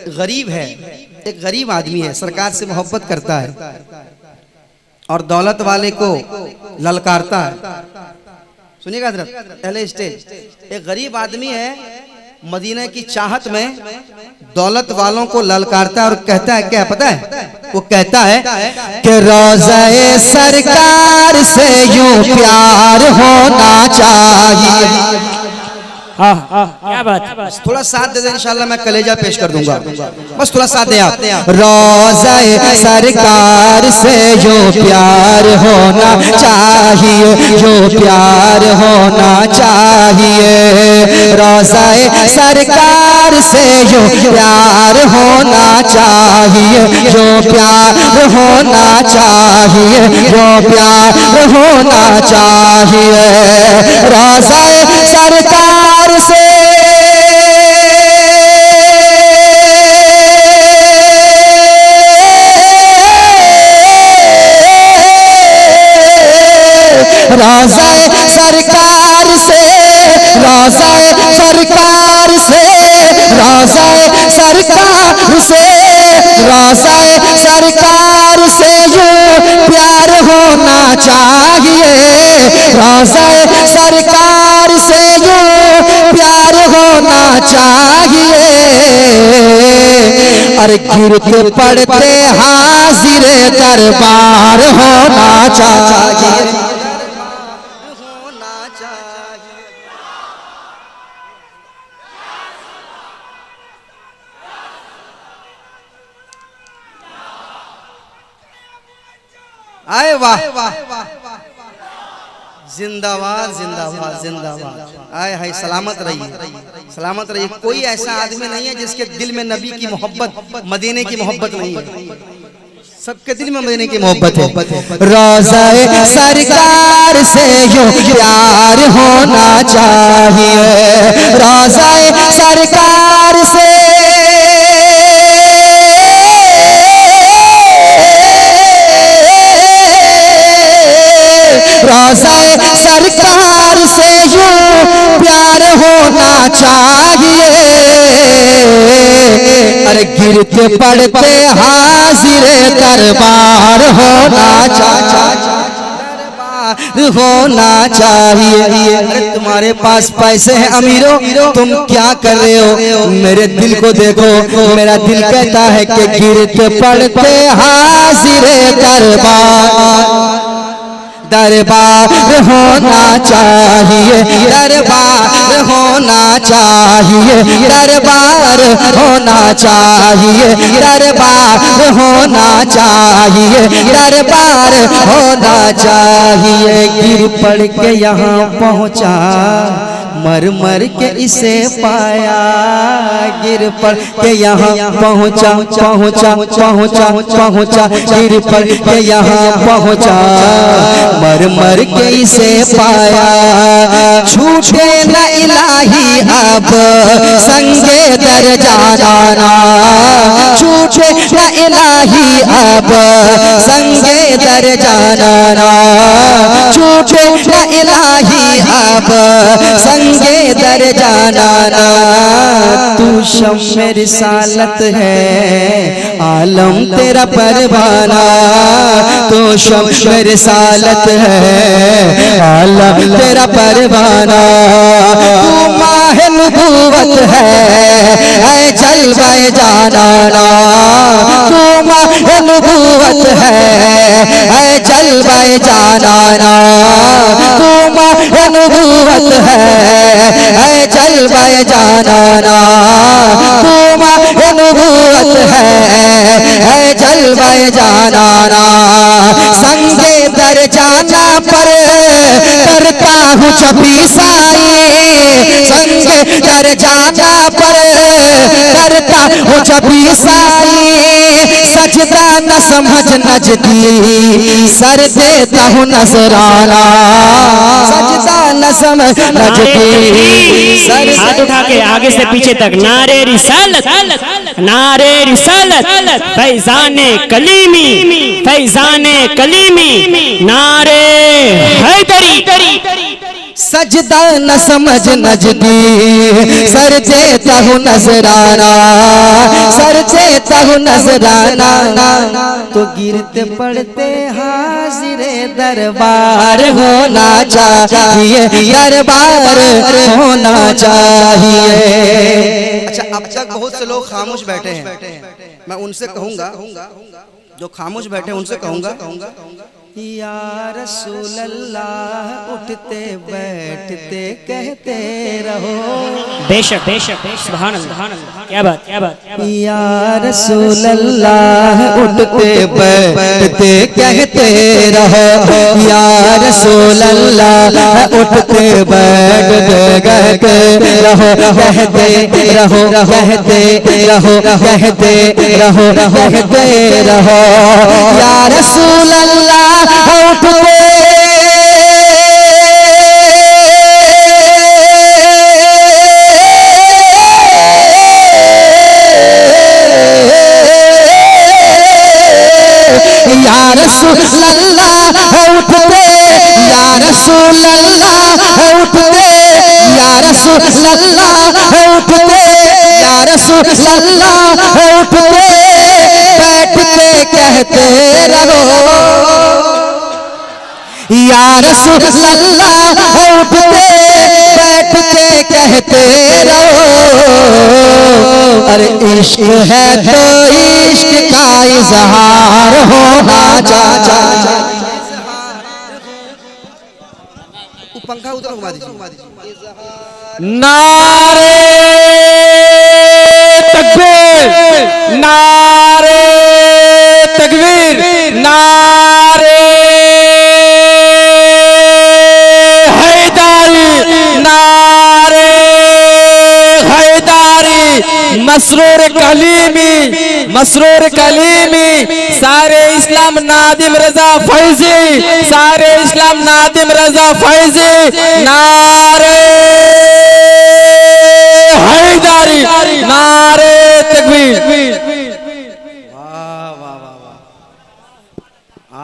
गरीब है, एक गरीब आदमी है, सरकार से मोहब्बत करता है और दौलत वाले को ललकारता है। सुनिएगा हज़रत, पहले स्टेज, एक गरीब आदमी है, मदीना की चाहत में दौलत वालों को ललकारता है और कहता है, क्या पता है? वो कहता है कि रोज़े सरकार से यूं प्यार होना चाहिए। क्या बात। थोड़ा साथ दे दे, इंशाल्लाह मैं कलेजा पेश कर दूंगा, बस थोड़ा साथ दे आप। रोज़े सरकार से जो प्यार होना चाहिए, जो प्यार होना चाहिए, रोज़े सरकार से जो प्यार होना चाहिए, जो प्यार होना चाहिए, जो प्यार होना चाहिए, रोज़े सरकार से रोज़े सरकार से, रोज़े सरकार से, रोज़े सरकार से, रोज़े सरकार से यूं प्यार होना चाहिए, रोज़े सरकार से यूं प्यार होना चाहिए। अरे गिरते पड़ते हाजिर दरबार होना चाहिए, होना चाहिए। आए वाह, जिंदाबाद जिंदाबाद जिंदाबाद। आए हाय, सलामत रहिए, सलामत रहिए। कोई ऐसा आदमी नहीं है जिसके दिल में नबी की मोहब्बत, मदीने की मोहब्बत नहीं है, सबके दिल में मदीने की मोहब्बत है। रोज़े सरकार से यूं प्यार होना चाहिए, रोज़े सरकार से, रोज़े सरकार से यूं प्यार होना चाहिए। अरे गिरते पड़ते हाजिर दरबार होना चाहिए, होना चाहिए। अरे तुम्हारे पास पैसे हैं अमीरों, तुम क्या कर रहे हो? मेरे दिल को देखो, मेरा दिल कहता है कि गिरते पड़ते हाजिर दरबार होना चाहिए, दरबार होना चाहिए, दरबार होना चाहिए, दरबार होना चाहिए, दरबार होना चाहिए। गिर पड़ के यहाँ पहुँचा, मर मर के इसे पाया, गिर पड़ के यहाँ पहुँचा, पहुँचा पहुँचा पहुँचा, गिर पड़ के यहाँ पहुँचा, मर मर के इसे पाया। छूटे न इलाही अब संगे दर जाना, छूटे न इलाही अब संगे दर जाना, छूटे न इलाही अब संगे दर जाना। तू शम्मे रिसालत है, आलम तेरा परवाना, तू शम्मे रिसालत है, आलम तेरा परवाना। तू माहे नबूवत है जलवाए जाना, तू माहे नबूवत है जलवाए जाना, तू माहे नबूवत है जलवाए जाना, तू माहे नबूवत है जलवाए जाना। संगे दर जाना पर करता हूँ चपीसाई, संगे दर जाना पर करता हूँ चपीसाई। सजदा न समझ नजदी, सर देता हूँ नजराना, सजदा न समझ नजदी, सर। हाथ उठा के आगे से पीछे तक नारे रिसालत, नारे रिसालत, फैजाने कलीमी, फैजाने कलीमी, नारे हैदरी। सजदा न समझ नजदी, सर देता हूँ नजराना, सर देता हूँ नजराना, तो गिरते पड़ते हाजिरे दरबार होना चाहिए, दरबार होना चाहिए। अच्छा, अब तक बहुत से लोग खामोश बैठे हैं, मैं उनसे कहूंगा, जो खामोश बैठे हैं उनसे कहूंगा, या रसूल अल्लाह उठते बैठते कहते रहो। बेशक बेशक सुभान अल्लाह, क्या बात क्या बात। या रसूल अल्लाह उठते बैठते कहते रहो, या रसूल अल्लाह उठते बैठते कहते रहो, कहते रहो, कहते रहो, कहते रहो, कहते रहो। या रसूल अल्लाह उठते या रसूल अल्लाह उठते, या रसूल अल्लाह उठते, या रसूल अल्लाह उठते, या रसूल अल्लाह उठते बैठते कहते रहो, या रसूल अल्लाह उठते बैठते कहते रहो। अरे इश्क है तो इश्क का इजहार होना चाहिए। पंखा उधर घुमा दीजिए। नारे तकबीर, नारे तकबीर, नारे हैदारी, नारे हैदारी, मसरूर कलीमी, मसरूर कलीमी, सारे इस्लाम नादिम रजा फैजी, सारे इस्लाम नादिम रजा फैजी, नारे हैदारी, नारे तकबीर। वाह वाह वाह वाह,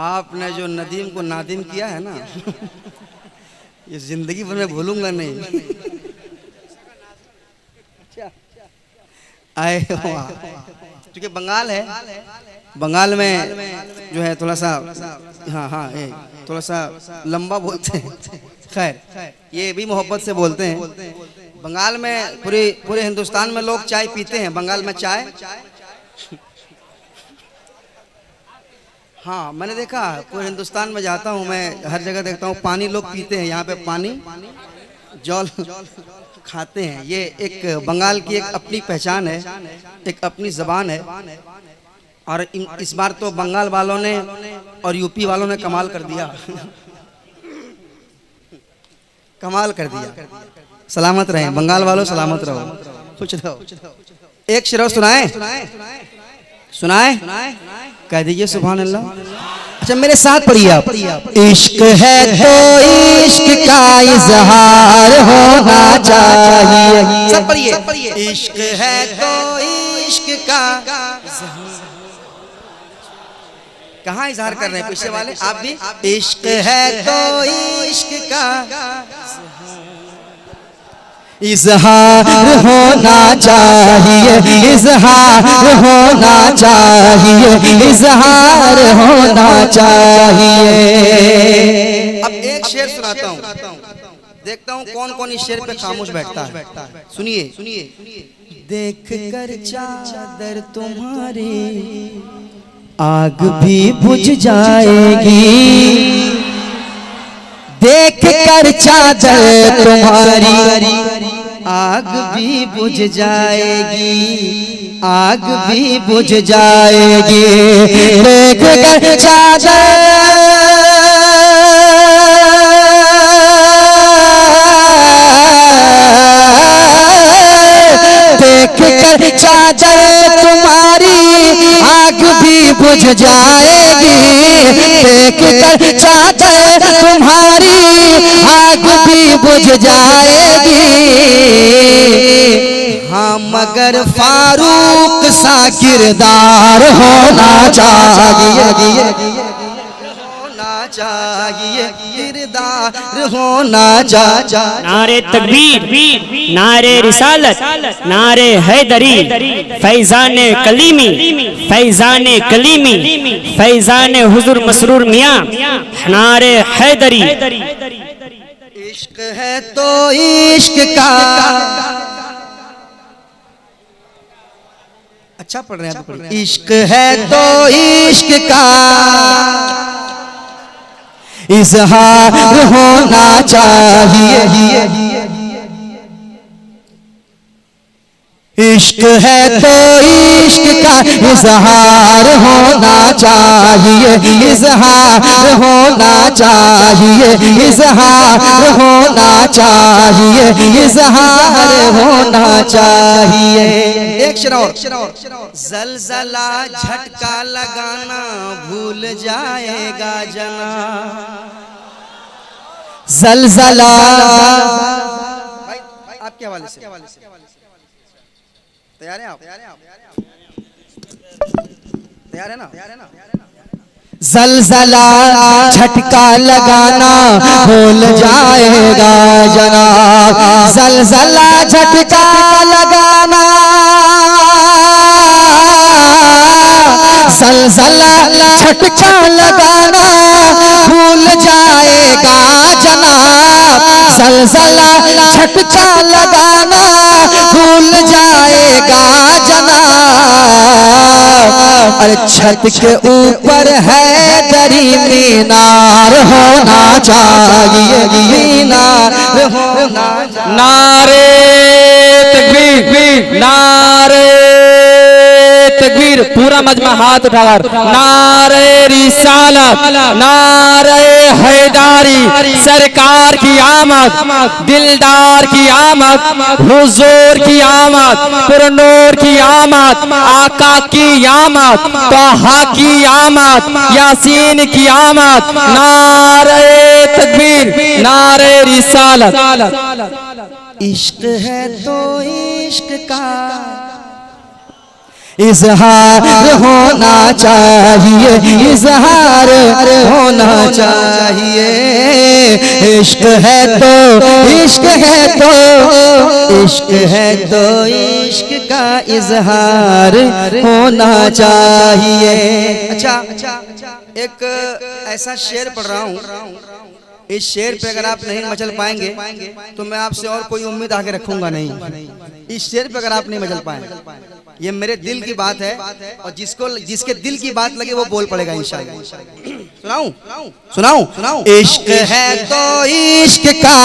आपने जो नदीम को नादिम किया है ना, ये जिंदगी भर में भूलूंगा नहीं। आए क्योंकि बंगाल है, बंगाल में जो है थोड़ा सा, हाँ हाँ थोड़ा सा लंबा बोलते हैं, खैर ये भी मोहब्बत से बोलते हैं। बंगाल में पूरे हिंदुस्तान में लोग चाय पीते हैं, बंगाल में चाय, हाँ मैंने देखा, पूरे हिंदुस्तान में जाता हूँ मैं, हर जगह देखता हूँ पानी लोग पीते हैं, यहाँ पे पानी जल खाते हैं। ये एक बंगाल की एक अपनी पहचान है, एक अपनी ज़बान है। और इस बार तो बंगाल वालों ने और यूपी वालों ने कमाल कर दिया, कमाल कर दिया। सलामत रहें बंगाल वालों, सलामत रहो, खुश रहो। एक शेर सुनाए, सुनाए, कह दीजिए सुभान अल्लाह। अच्छा मेरे साथ पढ़िए आप। इश्क है तो इश्क का इजहार होना चाहिए, सब पढ़िए। इश्क है तो इश्क का, कहाँ इजहार कर रहे हैं पीछे वाले, आप भी। इश्क है तो इश्क का इजहार होना चाहिए, इजहार होना चाहिए, इजहार होना चाहिए। अब एक शेर सुनाता हूँ, देखता हूँ कौन कौन इस शेर पे खामोश बैठता है। सुनिए सुनिए। देख कर चादर तुम्हारी आग भी बुझ जाएगी, देख कर चादर तुम्हारी आग भी बुझ जाएगी, आग भी बुझ जाएगी। देख कर चादर चादर तुम्हारी आग भी बुझ जाएगी, देख कर चादर तुम्हारी आग भी बुझ जाएगी। हाँ मगर फारूक सा किरदार होना चाहिए, होना चाहिए, किरदार होना चाहिए। नारे तकबीर, नारे रिसालत, नारे हैदरी, फैजान कलीमी, फैजान कलीमी, फैजान हुजूर मसरूर मियां, नारे हैदरी। इश्क है तो इश्क का, अच्छा पढ़ रहे हैं। इश्क है तो इश्क का इजहार होना चाहिए। इश्क है तो इश्क का इजहार होना चाहिए, इजहार होना चाहिए, इजहार होना चाहिए, इजहार होना चाहिए। एक शेर और, जलजला झटका लगाना भूल जाएगा जना, जलजला। आपके हवाले से तैयार हैं आप? तैयार है ना? जलजला झटका लगाना भूल जाएगा जनाब, जलजला झटका लगाना, जलजला झटका लगाना भूल जाएगा जनाब, जलजला झटका लगाना भूल जाएगा जनाब। अरे छत के ऊपर है दरी मीनार होना चाहिए, मीनार होना चाहिए। नारे तकबीर, नारे तकबीर, पूरा मजमा हाथ उठाकर नारे रिसालत, नारे हैदारी, सरकार की आमद, दिलदार की आमद, हुजूर की आमद, पुरनूर की आमद, आका की आमद, तोहा की आमद, यासीन की आमद, नारे तकबीर, नारे रिसालत। इश्क है तो इश्क का इजहार होना चाहिए, इजहार होना चाहिए। इश्क है तो इश्क है तो इश्क है तो इश्क का इजहार होना चाहिए। अच्छा, एक ऐसा शेर पढ़ रहा हूँ, इस शेर पे अगर आप नहीं मचल पाएंगे तो मैं आपसे और कोई उम्मीद आगे रखूंगा नहीं। इस शेर पे अगर आप नहीं मचल पाए, ये मेरे दिल की बात है और जिसके दिल की बात लगे वो बोल पड़ेगा इंशाअल्लाह। सुनाऊं? इश्क है तो इश्क का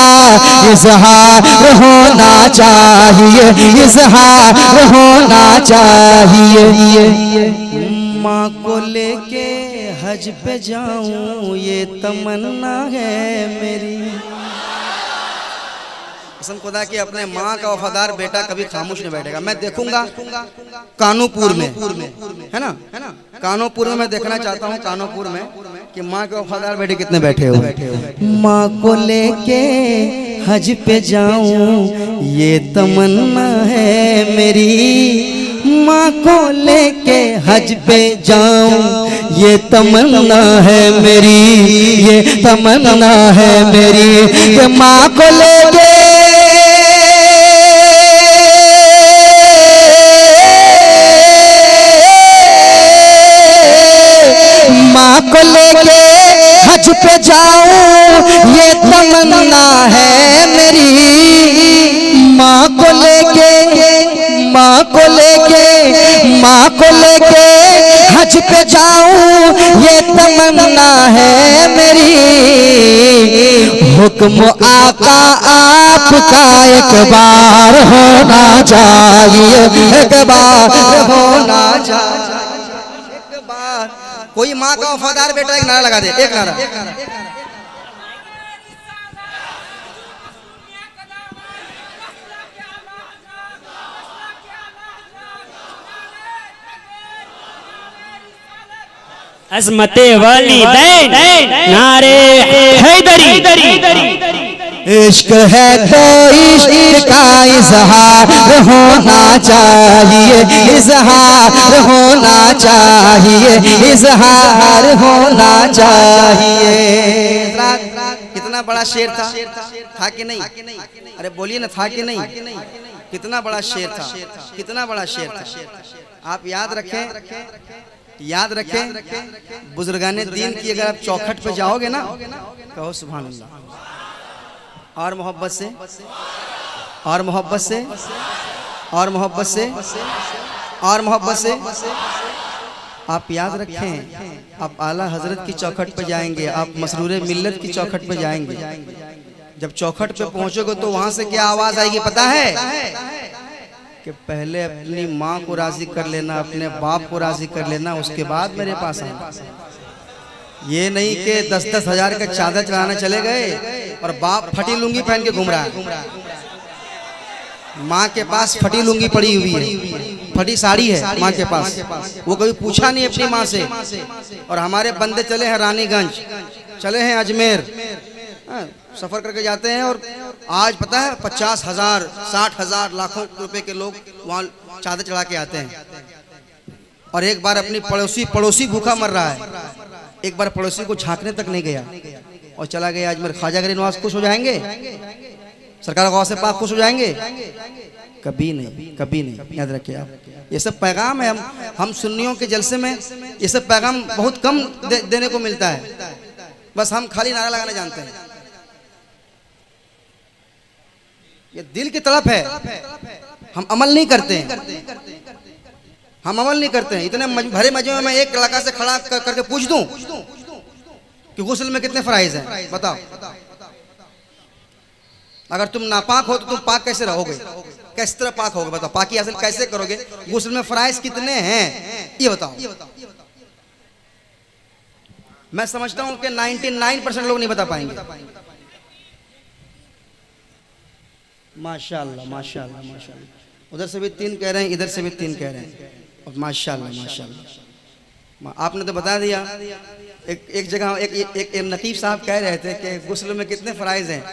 इजहार होना चाहिए, इजहार होना चाहिए। माँ को लेके हज पे जाऊं ये तमन्ना है मेरी। कसम खुदा की अपने माँ का वफादार बेटा कभी खामोश नहीं बैठेगा। मैं देखूंगा कानूपुर में, है ना, कानूपुर में मैं देखना चाहता हूँ, कानूपुर में कि माँ के वफादार बेटे कितने बैठे हो। माँ को लेके हज पे जाऊं ये तमन्ना है मेरी, माँ को लेके हज पे जाऊं ये तमन्ना है मेरी, ये तमन्ना है मेरी। ये माँ को लेके माँ को लेके हज पे जाऊं ये तमन्ना है मेरी। माँ को लेके माँ को लेके माँ को लेके हज पे जाऊं ये तमन्ना है मेरी। हुक्म आका आपका एक बार होना चाहिए, एक बार होना चाहिए, एक बार। कोई माँ का वफादार बेटा एक नारा लगा दे, एक नारा। अज़मते वालिदैन, नारे हैदरी। इश्क है तो इश्क का इजहार होना चाहिए, इजहार होना चाहिए, इजहार होना चाहिए। कितना कितना बड़ा शेर था कि नहीं? अरे बोलिए ना, था कि नहीं? कितना बड़ा शेर था, कितना बड़ा शेर था। आप याद रखें बुजुर्गाने दीन की अगर आप चौखट पे जाओगे ना, कहो सुभान अल्लाह। और मोहब्बत से, और मोहब्बत से, और मोहब्बत से, और मोहब्बत से। आप याद रखें, आप आला हजरत की चौखट पे जाएंगे, आप मसरूरे मिल्लत की चौखट पे जाएंगे। जब चौखट पे पहुंचोगे तो वहां से क्या आवाज आएगी पता है? कि पहले अपनी माँ को राजी कर लेना, अपने बाप को राजी कर लेना, उसके बाद मेरे पास आना। ये नहीं कि 10-10 हजार का चादर चढ़ाने चले गए और बाप फटी लुंगी पहन के घूम रहा है। माँ के पास फटी लुंगी पड़ी हुई है, फटी साड़ी है माँ के पास, वो कभी पूछा नहीं अपनी माँ से। और हमारे बंदे चले हैं रानीगंज, चले हैं अजमेर, सफर करके जाते हैं और आज पता है 50,000, 60,000, लाखों रुपए के लोग वहाँ चादर चढ़ा के आते हैं। और एक बार अपनी पड़ोसी भूखा मर रहा है, एक बार पड़ोसी को झांकने तक नहीं गया और चला गया अजमेर। ख्वाजा गरीब नवाज खुश हो जाएंगे? सरकार गौस से पाक खुश हो जाएंगे? कभी नहीं, कभी नहीं। याद रखिए आप, ये सब पैगाम है। हम सुन्नियों के जलसे में ये सब पैगाम बहुत कम देने को मिलता है, बस हम खाली नारा लगाने जानते हैं। ये दिल की तड़प है, हम अमल नहीं करते हैं, हम अमल नहीं करते हैं। इतने भरे मजमे में मैं एक इलाका से खड़ा करके पूछ दूं कि गुस्ल में कितने फराइज हैं, बताओ। अगर तुम नापाक हो तो तुम पाक कैसे रहोगे? किस तरह पाक होगे बताओ? पाकी हासिल कैसे करोगे? गुस्ल में फराइज कितने हैं ये बताओ। मैं समझता हूं कि 99% लोग नहीं बता पाएंगे। माशाअल्लाह, माशाअल्लाह, माशाअल्लाह। उधर से भी 3 कह रहे हैं, इधर से भी 3 कह रहे हैं, और माशाअल्लाह, माशाअल्लाह। आपने तो बता दिया। एक जगह एक नकीब साहब कह रहे थे कि गुस्ल में कितने फराइज हैं,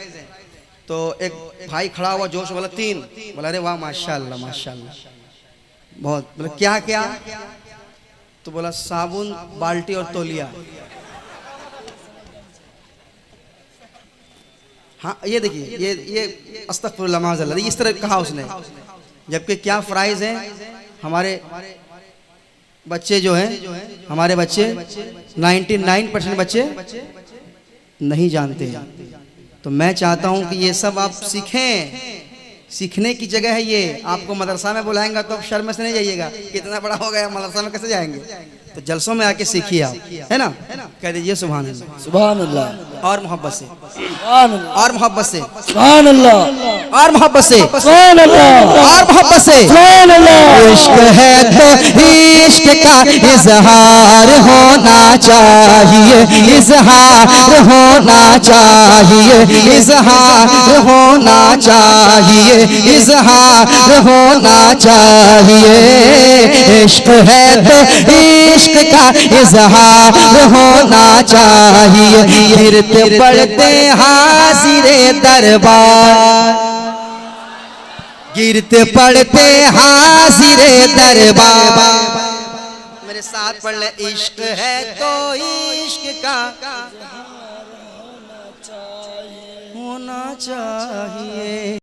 तो एक भाई खड़ा हुआ जोश वाला 3 बोला, अरे वाह माशाअल्लाह, माशाअल्लाह, बहुत। बोला क्या क्या? तो बोला साबुन, बाल्टी और तौलिया। हाँ ये देखिए, ये अस्तगफिरुल्लाह माज़अल्लाह, इस तरह कहा उसने। जबकि क्या फराइज हैं हमारे बच्चे जो हैं, हमारे बच्चे 99% बच्चे नहीं जानते हैं। तो मैं चाहता हूं कि ये सब आप सीखें, सीखने की जगह है ये। आपको मदरसा में बुलाएंगा तो आप शर्म से नहीं जाइएगा, कितना बड़ा हो गया मदरसा में कैसे जाएंगे? तो जलसों में आके सीखिए आप, है ना? कह दीजिए सुभान अल्लाह, सुभान अल्लाह, और मोहब्बत से, सुभान अल्लाह, और मोहब्बत से, सुभान अल्लाह, और मोहब्बत से, सुभान अल्लाह, और मोहब्बत से। सुभान अल्लाह। इश्क है तो इश्क का इजहार होना चाहिए, इजहार होना चाहिए, इजहार होना चाहिए, इजहार होना चाहिए। इश्क है तो इश्क का इजहार होना चाहिए। गिरते पड़ते हाजिरे दरबार, गिरते पड़ते हाजिरे दरबार। मेरे साथ पढ़ ले, इश्क है तो इश्क का होना चाहिए।